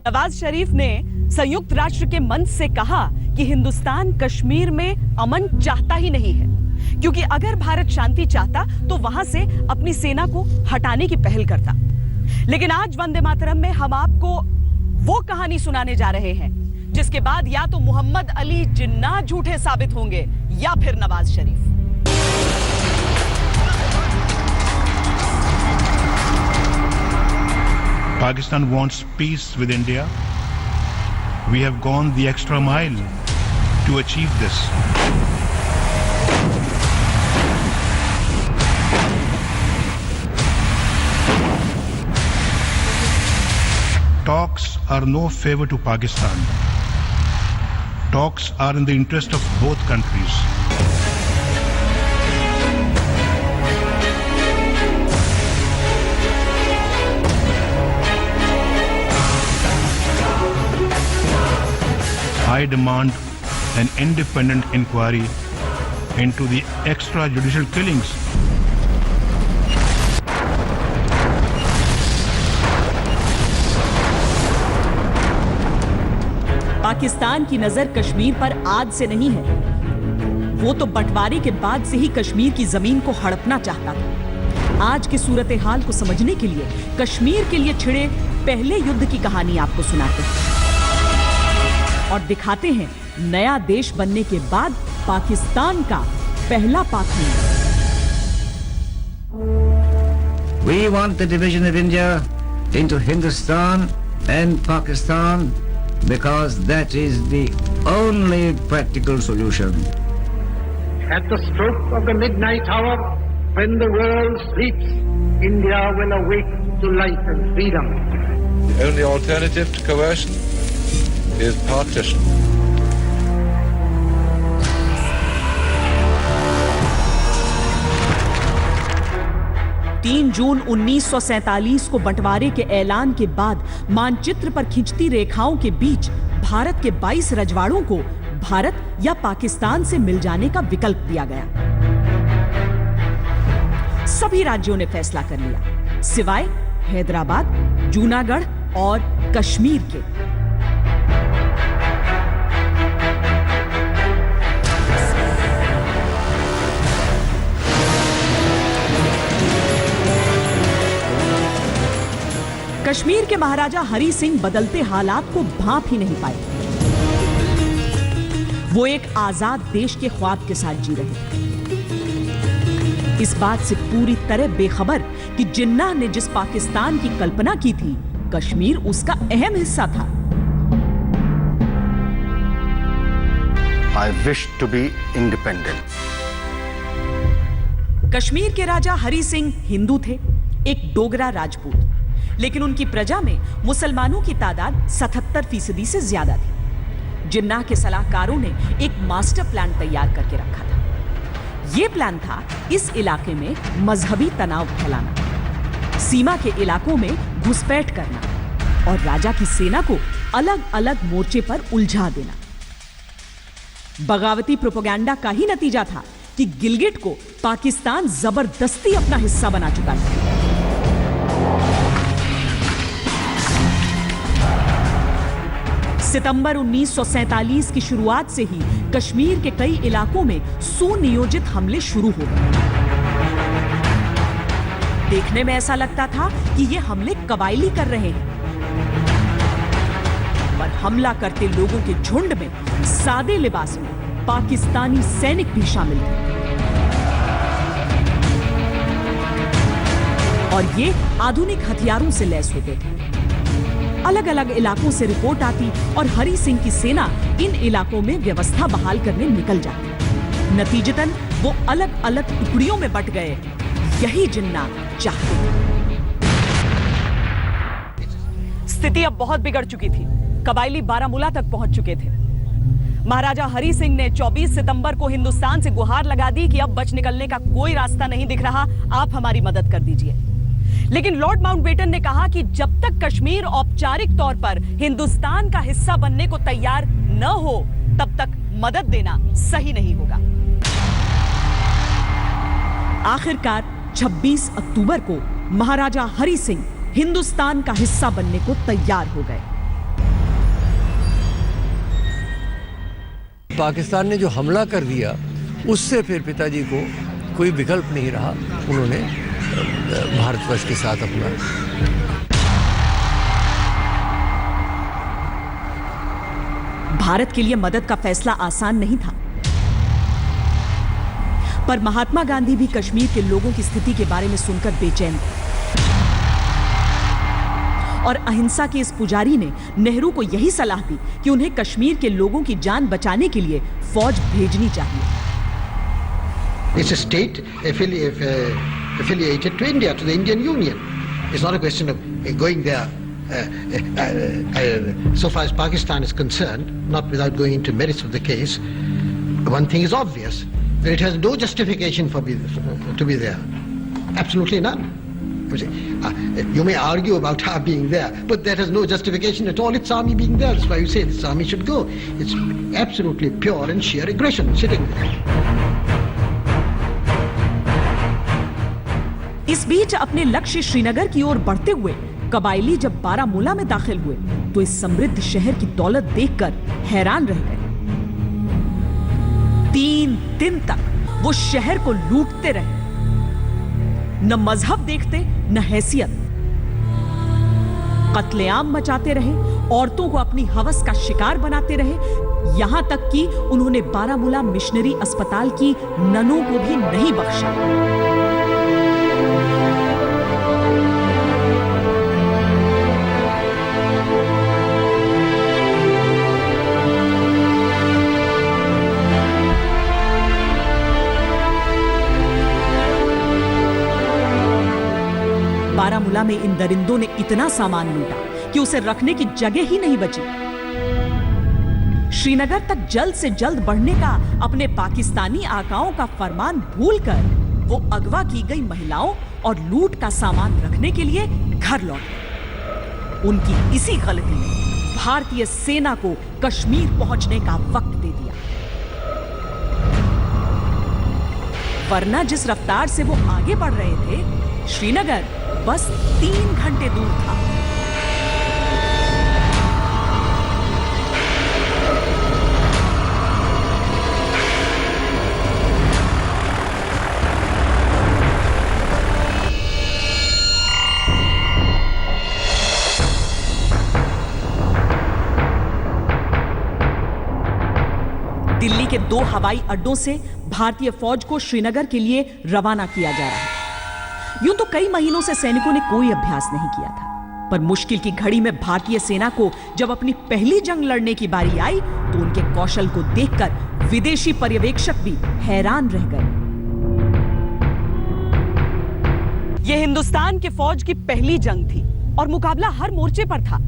नवाज शरीफ ने संयुक्त राष्ट्र के मंच से कहा कि हिंदुस्तान कश्मीर में अमन चाहता ही नहीं है, क्योंकि अगर भारत शांति चाहता तो वहां से अपनी सेना को हटाने की पहल करता। लेकिन आज वंदे मातरम में हम आपको वो कहानी सुनाने जा रहे हैं जिसके बाद या तो मोहम्मद अली जिन्ना झूठे साबित होंगे या फिर Nawaz Sharif. Pakistan wants peace with India. We have gone the extra mile to achieve this. Talks are no favor to Pakistan. Talks are in the interest of both countries. I demand an independent inquiry into the extrajudicial killings. Pakistan की नजर कश्मीर पर आज से नहीं है। वो तो बंटवारे के बाद से ही कश्मीर की जमीन को हड़पना चाहता था। आज की सूरत हाल को समझने के लिए कश्मीर के लिए छिड़े पहले युद्ध की कहानी आपको सुनाते हैं और दिखाते हैं नया देश बनने के बाद पाकिस्तान का पहला पाक हमला। We want the division of India into Hindustan and Pakistan because that is the only practical solution. At the stroke of the midnight hour, when the world sleeps, India will awake to life and freedom. The only alternative to coercion is partition. जून 1947 को बंटवारे के ऐलान के बाद मानचित्र पर खिंचती रेखाओं के बीच भारत के 22 रजवाड़ों को भारत या पाकिस्तान से मिल जाने का विकल्प दिया गया। सभी राज्यों ने फैसला कर लिया सिवाय हैदराबाद, जूनागढ़ और कश्मीर के। कश्मीर के महाराजा हरि सिंह बदलते हालात को भांप ही नहीं पाए। वो एक आजाद देश के ख्वाब के साथ जी रहे थे, इस बात से पूरी तरह बेखबर कि जिन्ना ने जिस पाकिस्तान की कल्पना की थी कश्मीर उसका अहम हिस्सा था। I wish to be independent. Kashmir के राजा हरि सिंह हिंदू थे, एक डोगरा राजपूत, लेकिन उनकी प्रजा में मुसलमानों की तादाद 77% से ज्यादा थी। जिन्ना के सलाहकारों ने एक मास्टर प्लान तैयार करके रखा था। यह प्लान था इस इलाके में मजहबी तनाव फैलाना, सीमा के इलाकों में घुसपैठ करना और राजा की सेना को अलग अलग मोर्चे पर उलझा देना। बगावती प्रोपेगेंडा का ही नतीजा था कि गिलगिट को पाकिस्तान जबरदस्ती अपना हिस्सा बना चुका था। सितंबर 1947 की शुरुआत से ही कश्मीर के कई इलाकों में सुनियोजित हमले शुरू हो गए। देखने में ऐसा लगता था कि ये हमले कबायली कर रहे हैं, पर हमला करते लोगों के झुंड में सादे लिबास में पाकिस्तानी सैनिक भी शामिल थे और ये आधुनिक हथियारों से लैस होते थे। अलग अलग इलाकों से रिपोर्ट आती और हरि सिंह की सेना इन इलाकों में व्यवस्था बहाल करने निकल जाती। नतीजतन वो अलग अलग टुकड़ियों में बंट गए। यही जिन्ना चाहते थे। स्थिति अब बहुत बिगड़ चुकी थी। कबायली बारामूला तक पहुंच चुके थे। महाराजा हरि सिंह ने 24 सितंबर को हिंदुस्तान से गुहार लगा दी कि अब बच निकलने का कोई रास्ता नहीं दिख रहा, आप हमारी मदद कर दीजिए। लेकिन लॉर्ड माउंटबेटन ने कहा कि जब तक कश्मीर औपचारिक तौर पर हिंदुस्तान का हिस्सा बनने को तैयार न हो तब तक मदद देना सही नहीं होगा। आखिरकार 26 अक्टूबर को महाराजा हरि सिंह हिंदुस्तान का हिस्सा बनने को तैयार हो गए। पाकिस्तान ने जो हमला कर दिया उससे फिर पिताजी को कोई विकल्प नहीं रहा, उन्होंने भारतवर्ष के साथ अपना भारत के लिए मदद का फैसला आसान नहीं था, पर महात्मा गांधी भी कश्मीर के लोगों की स्थिति के बारे में सुनकर बेचैन थे और अहिंसा के इस पुजारी ने नेहरू को यही सलाह दी कि उन्हें कश्मीर के लोगों की जान बचाने के लिए फौज भेजनी चाहिए। It's a state affiliated to India, to the Indian Union. It's not a question of going there. So far as Pakistan is concerned, not without going into merits of the case, one thing is obvious, that it has no justification to be there. Absolutely none. You may argue about our being there, but that has no justification at all. It's army being there. That's why you say this army should go. It's absolutely pure and sheer aggression sitting there. इस बीच अपने लक्ष्य श्रीनगर की ओर बढ़ते हुए कबायली जब बारामूला में दाखिल हुए तो इस समृद्ध शहर की दौलत देखकर हैरान रह गए। 3 दिन तक वो शहर को लूटते रहे, न मजहब देखते न हैसियत, कत्लेआम मचाते रहे, औरतों को अपनी हवस का शिकार बनाते रहे, यहां तक कि उन्होंने बारामूला मिशनरी अस्पताल की ननों को भी नहीं बख्शा। बारामूला में इन दरिंदों ने इतना सामान लूटा कि उसे रखने की जगह ही नहीं बची। श्रीनगर तक जल्द से जल्द बढ़ने का अपने पाकिस्तानी आकाओं का फरमान भूलकर वो अगवा की गई महिलाओं और लूट का सामान रखने के लिए घर लौट गए। उनकी इसी गलती ने भारतीय सेना को कश्मीर पहुंचने का वक्त दे दिया, वरना जिस रफ्तार से वो आगे बढ़ रहे थे, श्रीनगर बस 3 घंटे दूर था। दिल्ली के 2 हवाई अड्डों से भारतीय फौज को श्रीनगर के लिए रवाना किया जा रहा है। यूं तो कई महीनों से सैनिकों ने कोई अभ्यास नहीं किया था, पर मुश्किल की घड़ी में भारतीय सेना को जब अपनी पहली जंग लड़ने की बारी आई तो उनके कौशल को देखकर विदेशी पर्यवेक्षक भी हैरान रह गए। यह हिंदुस्तान के फौज की पहली जंग थी और मुकाबला हर मोर्चे पर था।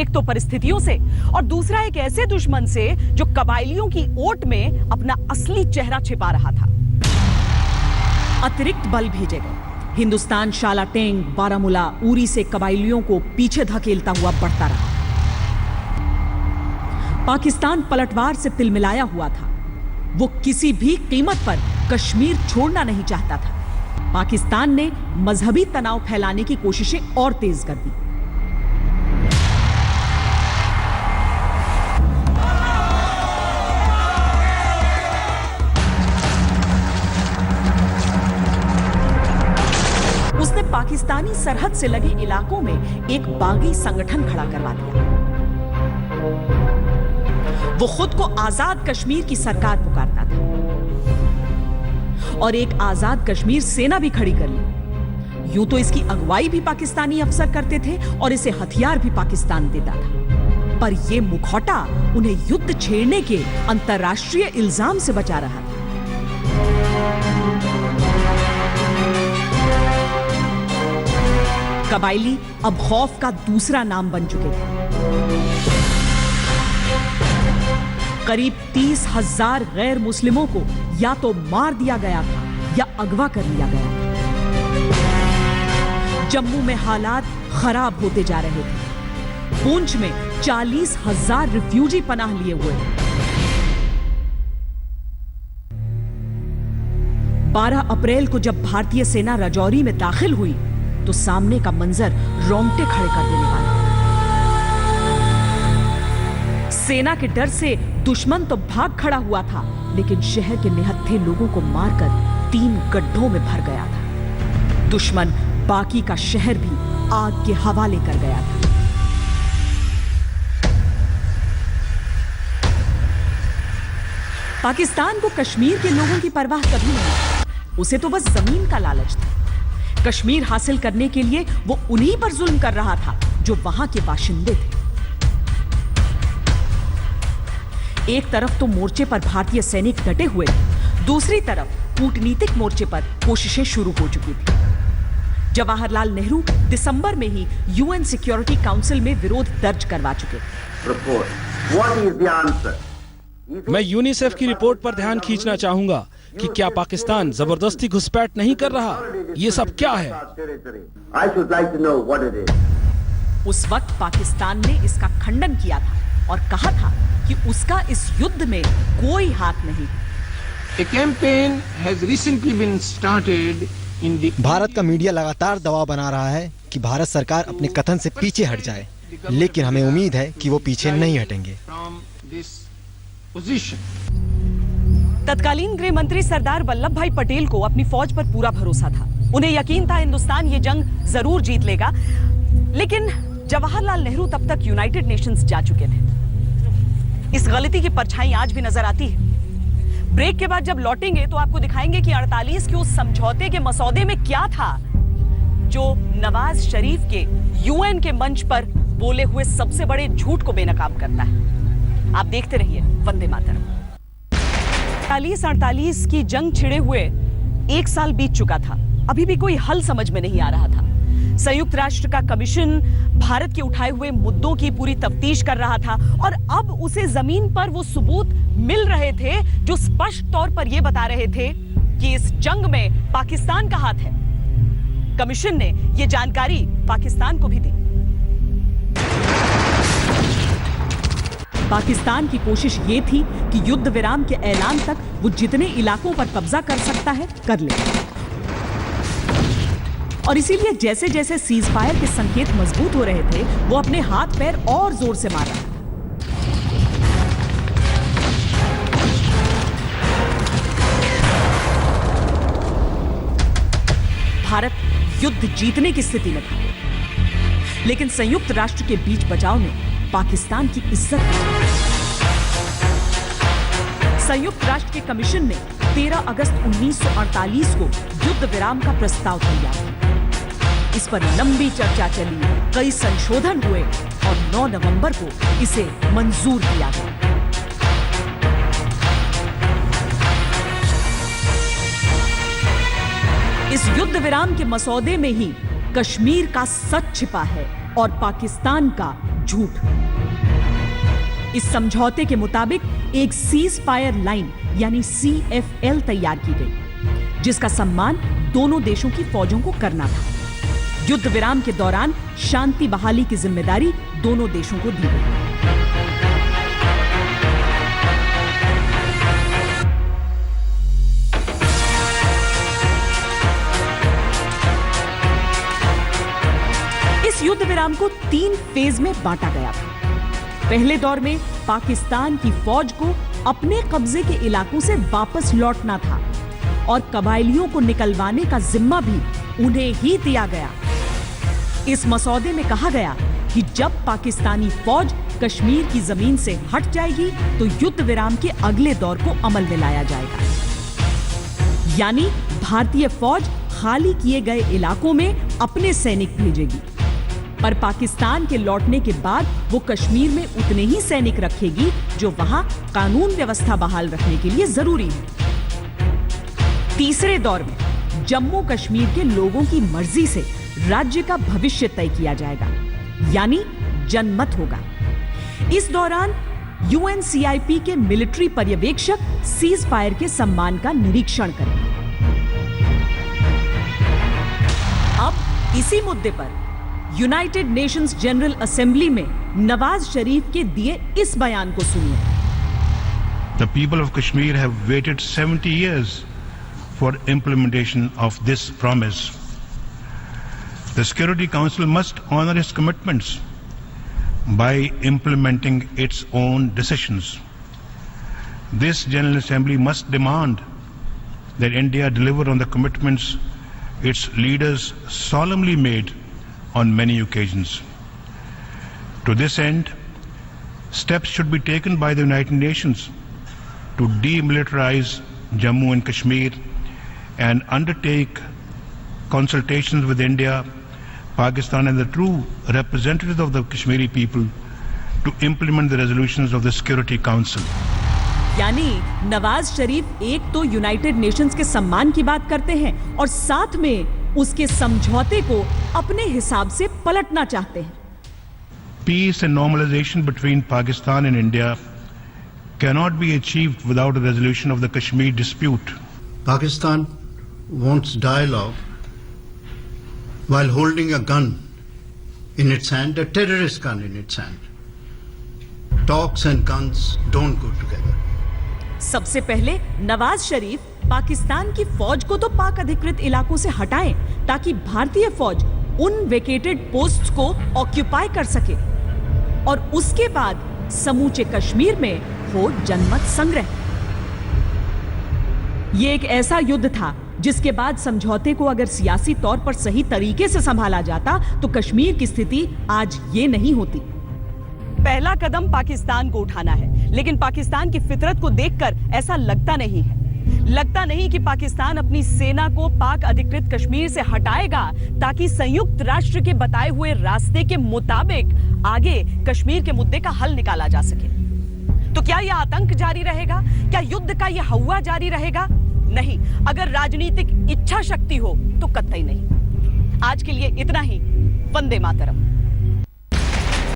एक तो परिस्थितियों से और दूसरा एक ऐसे दुश्मन से जो कबायलियों की ओट में अपना असली चेहरा छिपा रहा था। अतिरिक्त बल भेजे गए। हिंदुस्तान शालाटेंग, बारामूला, उरी से कबायलियों को पीछे धकेलता हुआ बढ़ता रहा। पाकिस्तान पलटवार से तिलमिलाया हुआ था। वो किसी भी कीमत पर कश्मीर छोड़ना नहीं चाहता था। पाकिस्तान ने मजहबी तनाव फैलाने की कोशिशें और तेज कर दी। पाकिस्तानी सरहद से लगे इलाकों में एक बागी संगठन खड़ा करवा दिया। वो खुद को आजाद कश्मीर की सरकार पुकारता था और एक आजाद कश्मीर सेना भी खड़ी कर ली। यूं तो इसकी अगुवाई भी पाकिस्तानी अफसर करते थे और इसे हथियार भी पाकिस्तान देता था, पर यह मुखौटा उन्हें युद्ध छेड़ने के अंतर्राष्ट्रीय इल्जाम से बचा रहा था। कबायली अब खौफ का दूसरा नाम बन चुके थे। करीब 30,000 गैर मुस्लिमों को या तो मार दिया गया था या अगवा कर लिया गया था। जम्मू में हालात खराब होते जा रहे थे। पूंछ में 40,000 रिफ्यूजी पनाह लिए हुए थे। 12 अप्रैल को जब भारतीय सेना राजौरी में दाखिल हुई तो सामने का मंजर रोंगटे खड़े कर देने वाला। सेना के डर से दुश्मन तो भाग खड़ा हुआ था, लेकिन शहर के निहत्थे लोगों को मारकर 3 गड्ढों में भर गया था। दुश्मन बाकी का शहर भी आग के हवाले कर गया था। पाकिस्तान को कश्मीर के लोगों की परवाह कभी नहीं, उसे तो बस जमीन का लालच था। कश्मीर हासिल करने के लिए वो उन्हीं पर जुल्म कर रहा था जो वहां के बाशिंदे थे। एक तरफ तो मोर्चे पर भारतीय सैनिक डटे हुए, दूसरी तरफ कूटनीतिक मोर्चे पर कोशिशें शुरू हो चुकी थी। जवाहरलाल नेहरू दिसंबर में ही यूएन सिक्योरिटी काउंसिल में विरोध दर्ज करवा चुके थे। मैं यूनिसेफ की रिपोर्ट पर ध्यान खींचना चाहूंगा कि क्या पाकिस्तान जबरदस्ती घुसपैठ नहीं कर रहा? ये सब क्या है? उस वक्त पाकिस्तान ने इसका खंडन किया था और कहा था कि उसका इस युद्ध में कोई हाथ नहीं। भारत का मीडिया लगातार दबाव बना रहा है कि भारत सरकार अपने कथन से पीछे हट जाए, लेकिन हमें उम्मीद है कि वो पीछे नहीं हटेंगे। तत्कालीन गृह मंत्री सरदार वल्लभ भाई पटेल को अपनी फौज पर पूरा भरोसा था। उन्हें यकीन था हिंदुस्तान ये जंग जरूर जीत लेगा, लेकिन जवाहरलाल नेहरू तब तक यूनाइटेड नेशंस जा चुके थे। इस गलती की परछाई आज भी नजर आती है। ब्रेक के बाद जब लौटेंगे तो आपको दिखाएंगे कि 48 के उस समझौते के मसौदे में क्या था जो नवाज शरीफ के यूएन के मंच पर बोले हुए सबसे बड़े झूठ को बेनकाब करता है। आप देखते रहिए वंदे मातरम। 48 की जंग छिड़े हुए 1 साल बीत चुका था, अभी भी कोई हल समझ में नहीं आ रहा था। संयुक्त राष्ट्र का कमीशन भारत के उठाए हुए मुद्दों की पूरी तफ्तीश कर रहा था और अब उसे जमीन पर वो सबूत मिल रहे थे जो स्पष्ट तौर पर यह बता रहे थे कि इस जंग में पाकिस्तान का हाथ है। कमीशन ने यह जानकारी पाकिस्तान को भी दी। पाकिस्तान की कोशिश ये थी कि युद्ध विराम के ऐलान तक वो जितने इलाकों पर कब्जा कर सकता है कर ले, और इसीलिए जैसे जैसे सीज फायर के संकेत मजबूत हो रहे थे वो अपने हाथ पैर और जोर से मार रहा था। भारत युद्ध जीतने की स्थिति में था, लेकिन संयुक्त राष्ट्र के बीच बचाव ने पाकिस्तान की इज्जत। संयुक्त राष्ट्र के कमीशन ने 13 अगस्त 1948 को युद्ध विराम का प्रस्ताव तैयार। इस पर लंबी चर्चा चली, कई संशोधन हुए और 9 नवंबर को इसे मंजूर किया गया। इस युद्ध विराम के मसौदे में ही कश्मीर का सच छिपा है और पाकिस्तान का झूठ। इस समझौते के मुताबिक एक सीज फायर लाइन यानी CFL तैयार की गई, जिसका सम्मान दोनों देशों की फौजों को करना था। युद्ध विराम के दौरान शांति बहाली की जिम्मेदारी दोनों देशों को दी गई। इस युद्ध विराम को 3 फेज में बांटा गया था। पहले दौर में पाकिस्तान की फौज को अपने कब्जे के इलाकों से वापस लौटना था और कबायलियों को निकलवाने का जिम्मा भी उन्हें ही दिया गया। इस मसौदे में कहा गया कि जब पाकिस्तानी फौज कश्मीर की जमीन से हट जाएगी तो युद्ध विराम के अगले दौर को अमल में लाया जाएगा, यानी भारतीय फौज खाली किए गए इलाकों में अपने सैनिक भेजेगी, पर पाकिस्तान के लौटने के बाद वो कश्मीर में उतने ही सैनिक रखेगी जो वहां कानून व्यवस्था बहाल रखने के लिए जरूरी है। तीसरे दौर में जम्मू कश्मीर के लोगों की मर्जी से राज्य का भविष्य तय किया जाएगा, यानी जनमत होगा। इस दौरान UNCIP के मिलिट्री पर्यवेक्षक सीज फायर के सम्मान का निरीक्षण करेंगे। अब इसी मुद्दे पर यूनाइटेड नेशंस जनरल असेंबली में नवाज शरीफ के दिए इस बयान को सुनिए। The people of Kashmir have waited 70 years for implementation of this promise. The Security Council must honor its commitments. by implementing its own decisions. This General Assembly must demand that India deliver on the commitments its leaders solemnly made on many occasions. To this end, steps should be taken by the United Nations to demilitarize Jammu and Kashmir and undertake consultations with India, Pakistan and the true representatives of the Kashmiri people to implement the resolutions of the Security Council. यानी नवाज शरीफ एक तो United Nations के सम्मान की बात करते हैं और साथ में उसके समझौते को अपने हिसाब से पलटना चाहते हैं। Peace and normalization between Pakistan and India cannot be achieved without a resolution of the Kashmir dispute. Pakistan wants dialogue while holding a gun in its hand, a terrorist gun in its hand. Talks and guns don't go together. सबसे पहले नवाज शरीफ पाकिस्तान की फौज को तो पाक अधिकृत इलाकों से हटाएं ताकि भारतीय फौज उन वेकेटेड पोस्ट्स को ऑक्यूपाई कर सके और उसके बाद समूचे कश्मीर में हो जनमत संग्रह। यह एक ऐसा युद्ध था जिसके बाद समझौते को अगर सियासी तौर पर सही तरीके से संभाला जाता तो कश्मीर की स्थिति आज ये नहीं होती। पहला कदम पाकिस्तान को उठाना है, लेकिन पाकिस्तान की फितरत को देखकर ऐसा लगता नहीं है। लगता नहीं कि पाकिस्तान अपनी सेना को पाक अधिकृत कश्मीर से हटाएगा ताकि संयुक्त राष्ट्र के बताए हुए रास्ते के मुताबिक आगे कश्मीर के मुद्दे का हल निकाला जा सके। तो क्या यह आतंक जारी रहेगा? क्या युद्ध का यह हवा जारी रहेगा? नहीं, अगर राजनीतिक इच्छा शक्ति हो तो कतई नहीं। आज के लिए इतना ही। वंदे मातरम।